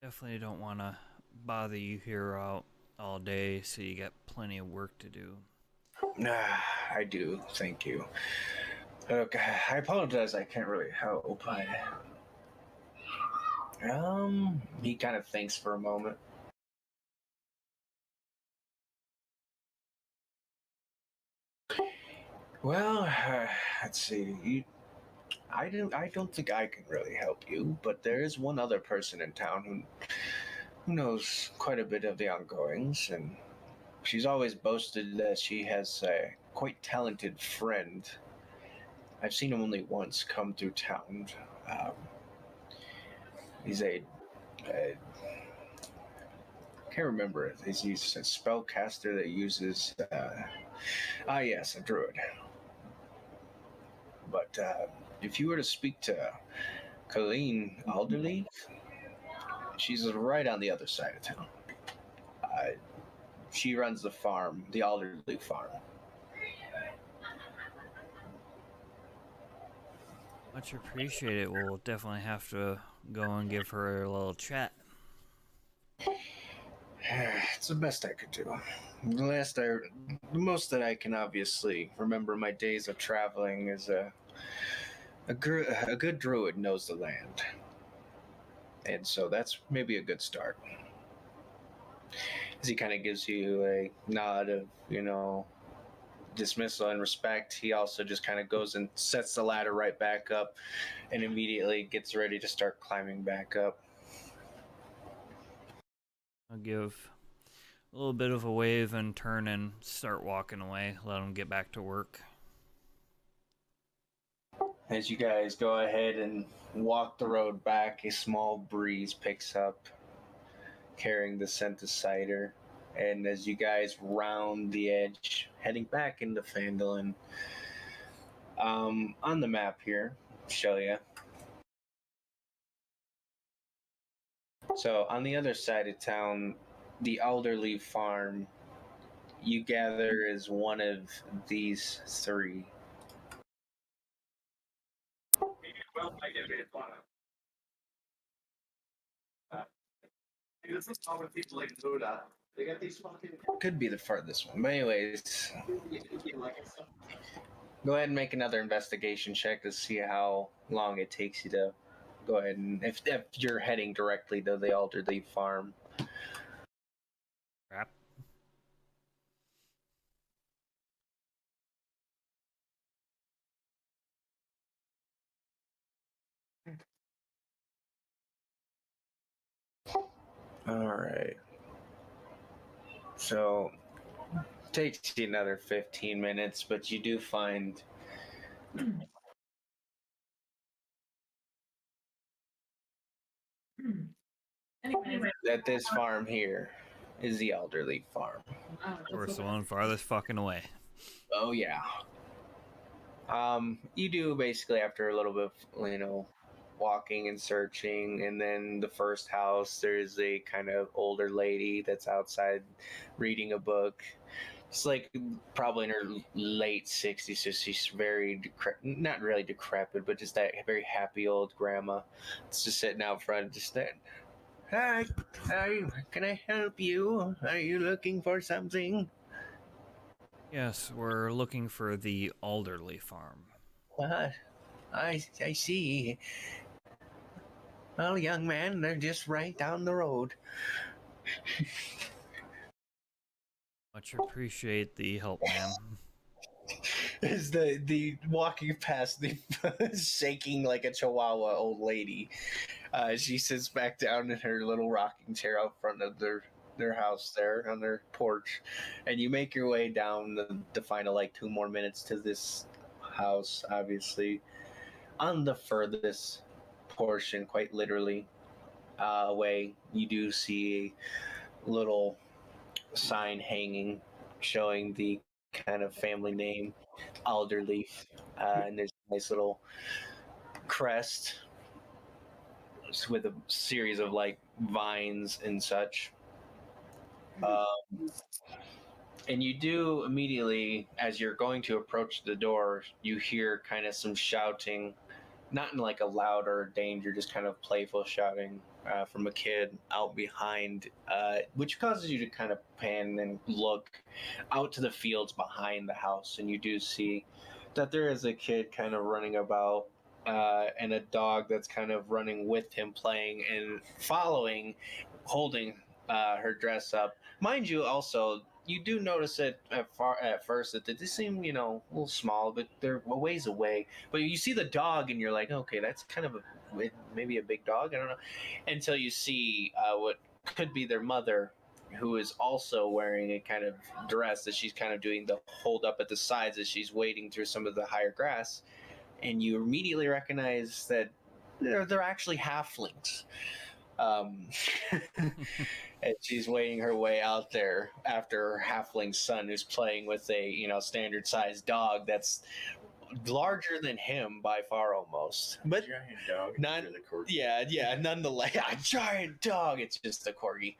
Definitely don't want to bother you here out all day, so you got plenty of work to do. I do, thank you. Look, I apologize, I can't really help. He kind of thinks for a moment. Well, let's see. I don't think I can really help you, but there is one other person in town who knows quite a bit of the ongoings, and she's always boasted that she has a quite talented friend. I've seen him only once come through town. He's a can't remember it. He's a spellcaster that uses yes, a druid. But if you were to speak to Colleen Alderleaf, she's right on the other side of town. She runs the farm, the Alderleaf farm. Much appreciated. We'll definitely have to go and give her a little chat. It's the best I could do. The most that I can obviously remember my days of traveling is a good druid knows the land, and so that's maybe a good start. As he kind of gives you a nod of dismissal and respect, he also just kind of goes and sets the ladder right back up, and immediately gets ready to start climbing back up. I'll give a little bit of a wave and turn and start walking away. Let him get back to work. As you guys go ahead and walk the road back, a small breeze picks up, carrying the scent of cider. And as you guys round the edge, heading back into Phandalin, on the map here, show you. So on the other side of town, the Alderleaf farm, you gather, is one of these three. This is common people like Buddha. They got these fucking. Could be the farthest one, but anyways, go ahead and make another investigation check to see how long it takes you to go ahead and if you're heading directly to the Alderleaf farm. Crap. All right. So takes you another 15 minutes, but you do find that this farm here is the Alderleaf farm. We're the one farthest fucking away. Oh yeah. You do basically, after a little bit of, walking and searching, and then the first house, there's a kind of older lady that's outside reading a book. It's like probably in her late 60s, so she's very not really decrepit, but just that very happy old grandma. It's just sitting out front, just that. Hi, can I help you? Are you looking for something? Yes, we're looking for the Alderley farm. I see. Well, young man, they're just right down the road. Much appreciate the help, ma'am. Is the walking past the shaking like a chihuahua old lady. She sits back down in her little rocking chair out front of their house there on their porch, and you make your way down the final like 2 more minutes to this house. Obviously, on the furthest portion, quite literally, away, you do see a little sign hanging showing the kind of family name Alderleaf, and there's a nice little crest with a series of like vines and such. And you do immediately, as you're going to approach the door, you hear kind of some shouting, not in like a loud or danger, just kind of playful shouting from a kid out behind, which causes you to kind of pan and look out to the fields behind the house, and you do see that there is a kid kind of running about, and a dog that's kind of running with him, playing and following, holding her dress up. Mind you, also you do notice it at first that they seem, a little small, but they're a ways away. But you see the dog, and you're like, okay, that's kind of maybe a big dog. I don't know. Until you see what could be their mother, who is also wearing a kind of dress that she's kind of doing the hold up at the sides as she's wading through some of the higher grass, and you immediately recognize that they're actually halflings. And she's wading her way out there after her halfling son, who's playing with a standard sized dog that's larger than him by far, almost. But Giant dog. not, You're the corgi. yeah, nonetheless, a giant dog. It's just a corgi.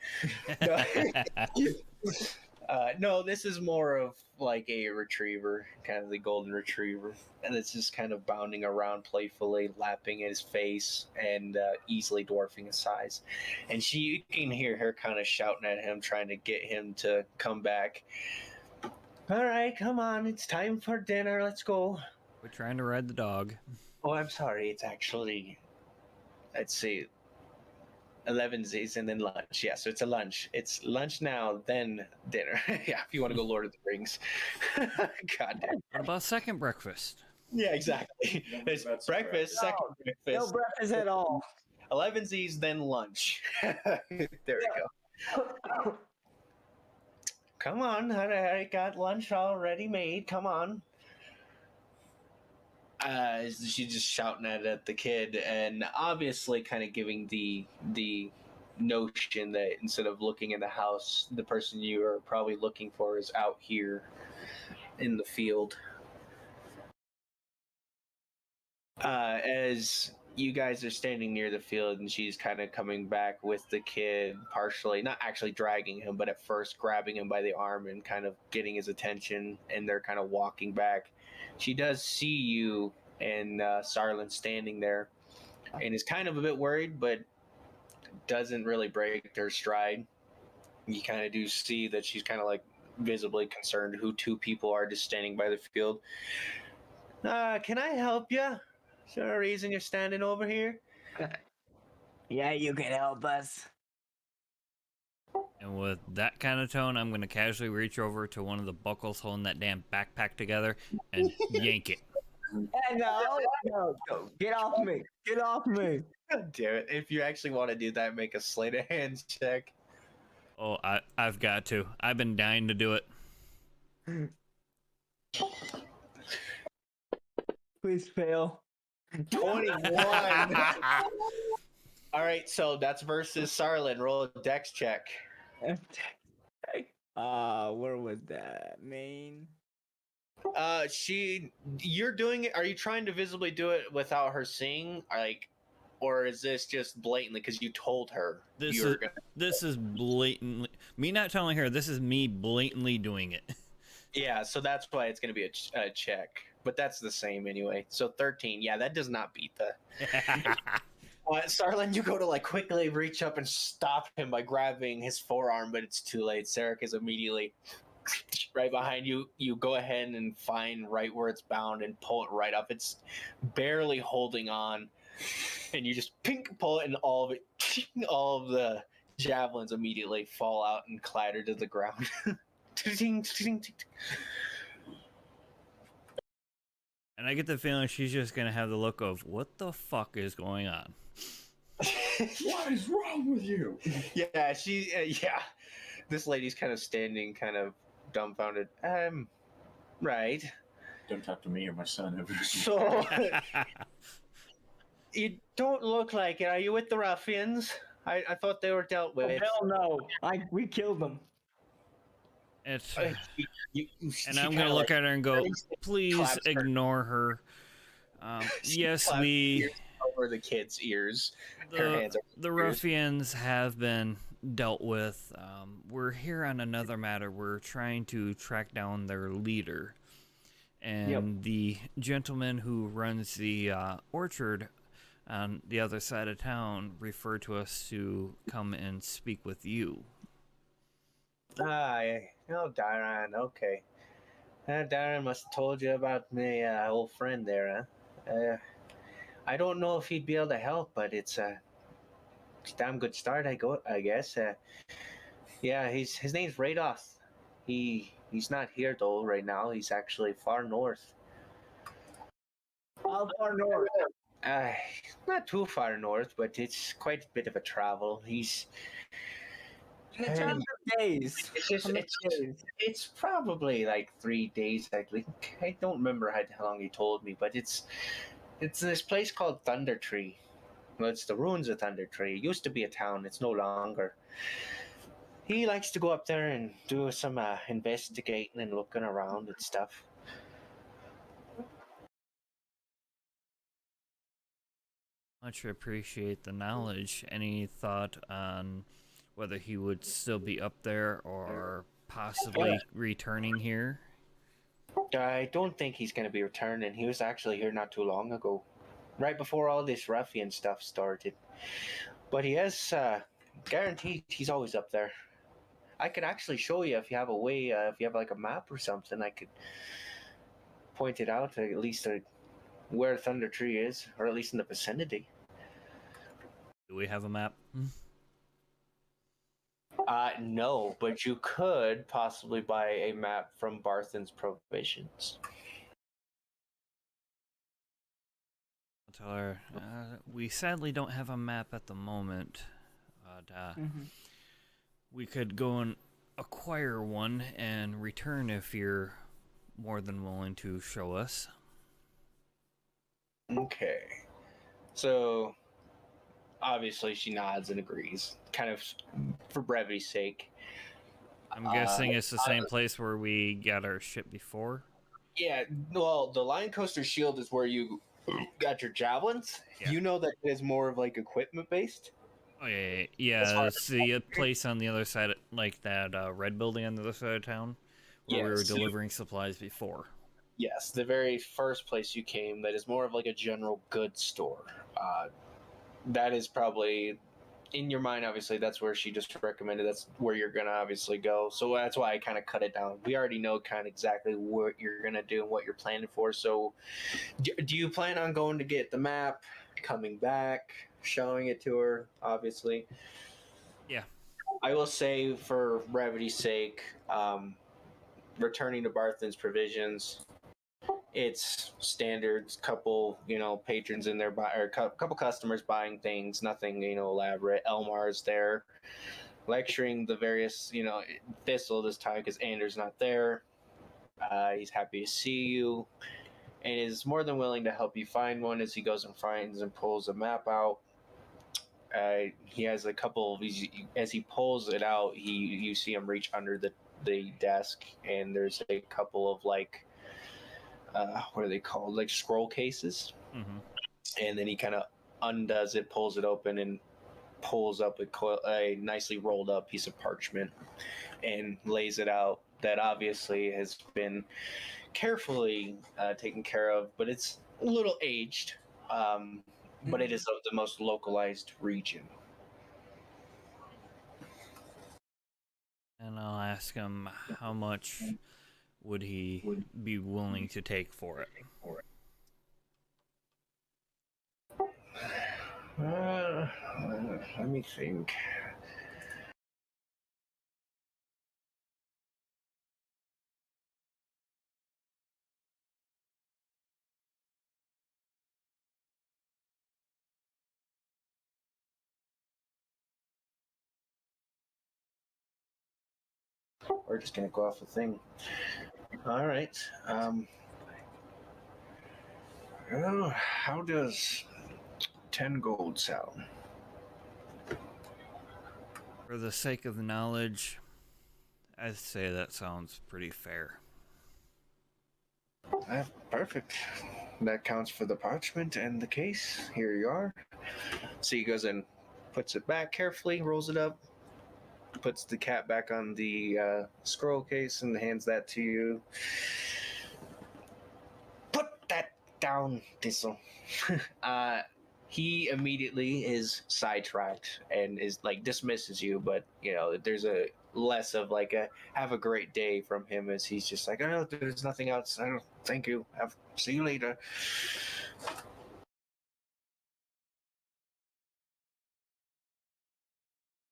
No, this is more of like a retriever, kind of the golden retriever, and it's just kind of bounding around playfully, lapping at his face and easily dwarfing his size. And you can hear her kind of shouting at him, trying to get him to come back. All right, come on, it's time for dinner. Let's go. We're trying to ride the dog. Oh, I'm sorry. It's actually, let's see, 11's and then lunch. Yeah, so it's a lunch. It's lunch now, then dinner. Yeah, if you want to go Lord of the Rings. God damn. What about second breakfast? Yeah, exactly. It's That's breakfast, right. second No breakfast, breakfast at all. 11's, then lunch. There we go. Come on, I got lunch already made. Come on. She's just shouting at the kid, and obviously kind of giving the notion that instead of looking in the house, the person you are probably looking for is out here in the field. As you guys are standing near the field, and she's kind of coming back with the kid, partially not actually dragging him, but at first grabbing him by the arm and kind of getting his attention, and they're kind of walking back. She does see you and Sarlin standing there, and is kind of a bit worried, but doesn't really break her stride. You kind of do see that she's kind of like visibly concerned who two people are just standing by the field. Can I help you? Is there a reason you're standing over here? Yeah, you can help us. And with that kind of tone, I'm going to casually reach over to one of the buckles holding that damn backpack together and yank it. No, get off me. Get off me. God damn it. If you actually want to do that, make a sleight of hand check. Oh, I've got to. I've been dying to do it. Please fail. 21. All right, so that's versus Sarlin. Roll a dex check. Where was that? Main. You're doing it. Are you trying to visibly do it without her seeing, or is this just blatantly because you told her This is blatantly me not telling her. This is me blatantly doing it. Yeah, so that's why it's going to be a check. But that's the same anyway. So 13, yeah, that does not beat the. Starlin, you go to like quickly reach up and stop him by grabbing his forearm, but it's too late. Sarek is immediately right behind you. You go ahead and find right where it's bound and pull it right up. It's barely holding on, and you just pink pull it, and all of it, all of the javelins immediately fall out and clatter to the ground. And I get the feeling she's just gonna have the look of what the fuck is going on. What is wrong with you? Yeah, yeah. This lady's kind of standing, kind of dumbfounded. Right. Don't talk to me or my son ever. So, you don't look like it. Are you with the ruffians? I thought they were dealt Oh, with. hell no! We killed them. It's, You- and she I'm kinda gonna look like at her and go, please claps her- ignore her. she Yes, claps we. ears over the kids' ears. Her hands are The ears. ruffians have been dealt with. We're here on another matter. We're trying to track down their leader. And the gentleman who runs the orchard on the other side of town referred to us to come and speak with you. Oh, Darren, okay. Darren must have told you about my old friend there, huh? I don't know if he'd be able to help, but it's a damn good start, I guess. Yeah, his name's Radoth. He's not here though right now. He's actually far north. How far north? Not too far north, but it's quite a bit of a travel. In terms of days. It's just How many days? it's probably like 3 days. I think. I don't remember how long he told me, but it's this place called Thunder Tree. Well, it's the ruins of Thunder Tree. It used to be a town. It's no longer. He likes to go up there and do some investigating and looking around and stuff. Much appreciate the knowledge. Any thought on whether he would still be up there or possibly returning here? I don't think he's going to be returning. He was actually here not too long ago, right before all this ruffian stuff started. But he has guaranteed he's always up there. I could actually show you if you have a way, if you have like a map or something, I could point it out at least where Thunder Tree is, or at least in the vicinity. Do we have a map? No, but you could possibly buy a map from Barthen's Provisions. I'll tell her, we sadly don't have a map at the moment, but we could go and acquire one and return if you're more than willing to show us. Okay. So, obviously she nods and agrees, kind of for brevity's sake. I'm guessing it's the same place where we got our ship before. Yeah, well, the Lion Coaster Shield is where you got your javelins. Yeah. You know that it is more of like equipment based. Oh yeah. It's the place on the other side, like that red building on the other side of town, where we were Yes. delivering supplies before. Yes, the very first place you came that is more of like a general goods store. That is probably in your mind. Obviously, that's where she just recommended. That's where you're gonna obviously go. So that's why I kind of cut it down. We already know kind of exactly what you're gonna do and what you're planning for. So, do you plan on going to get the map, coming back, showing it to her? Obviously. Yeah. I will say, for brevity's sake, returning to Barthen's Provisions, it's standard. Couple, patrons in there, or couple customers buying things. Nothing, elaborate. Elmar's there, lecturing the various, Thistle this time because Anders not there. He's happy to see you, and is more than willing to help you find one as he goes and finds and pulls a map out. He has a couple of as he pulls it out, you see him reach under the desk, and there's a couple of what are they called, like scroll cases. And then he kind of undoes it, pulls it open, and pulls up a nicely rolled up piece of parchment and lays it out that obviously has been carefully taken care of, but it's a little aged. But it is of the most localized region. And I'll ask him how much would he be willing to take for it. Let me think. We're just gonna go off the thing. All right. How does 10 gold sound? For the sake of the knowledge, I'd say that sounds pretty fair. Perfect. That counts for the parchment and the case. Here you are. So he goes and puts it back carefully, rolls it up, puts the cap back on the scroll case, and hands that to you. Put that down, Thistle. He immediately is sidetracked and is like dismisses you, but you know there's a less of like a have a great day from him as he's just like, oh, there's nothing else. I don't thank you. See you later.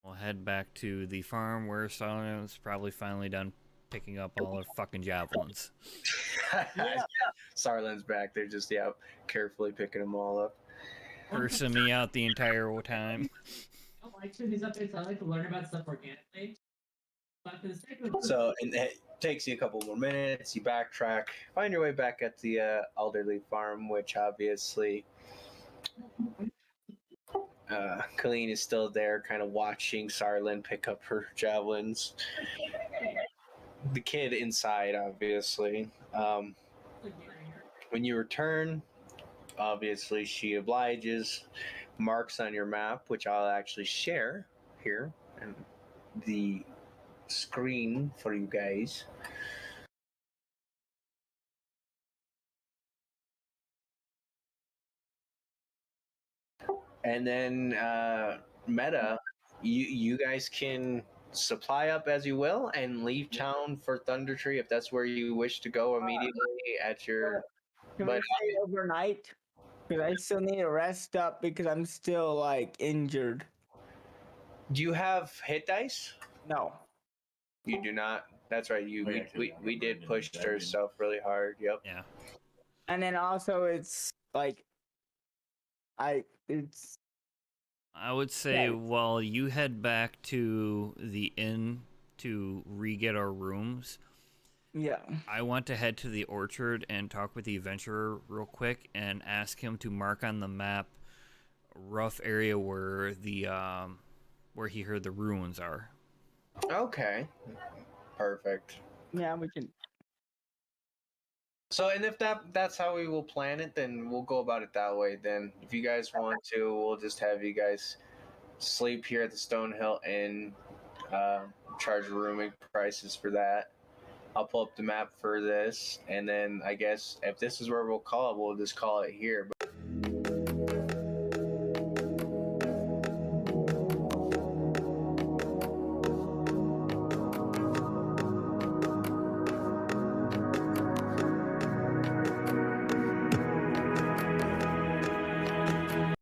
We'll head back to the farm where Silent's probably finally done picking up all her fucking javelins. Sarlin's back. They're just carefully picking them all up. Cursing me out the entire time. I don't like to do these updates. I like to learn about stuff organically. But for the sake of So it takes you a couple more minutes. You backtrack, find your way back at the Alderley farm, which obviously Colleen is still there, kind of watching Sarlin pick up her javelins. The kid inside, obviously. When you return, obviously she obliges. Marks on your map, which I'll actually share here, and the screen for you guys. And then Meta, you guys can supply up as you will and leave town for Thunder Tree if that's where you wish to go immediately at your. Can But we stay overnight? Because I still need to rest up because I'm still like injured. do you have hit dice? No. You do not. That's right. We did push ourselves really hard. Yep. Yeah. And then also it's like I would say Right. while you head back to the inn to re-get our rooms, yeah. I want to head to the orchard and talk with the adventurer real quick and ask him to mark on the map a rough area where the where he heard the ruins are. Okay. Perfect. Yeah, we can. So, and if that's how we will plan it, then we'll go about it that way. Then, if you guys want to, we'll just have you guys sleep here at the Stonehill Inn, charge rooming prices for that. I'll pull up the map for this, and then I guess if this is where we'll call it, we'll just call it here.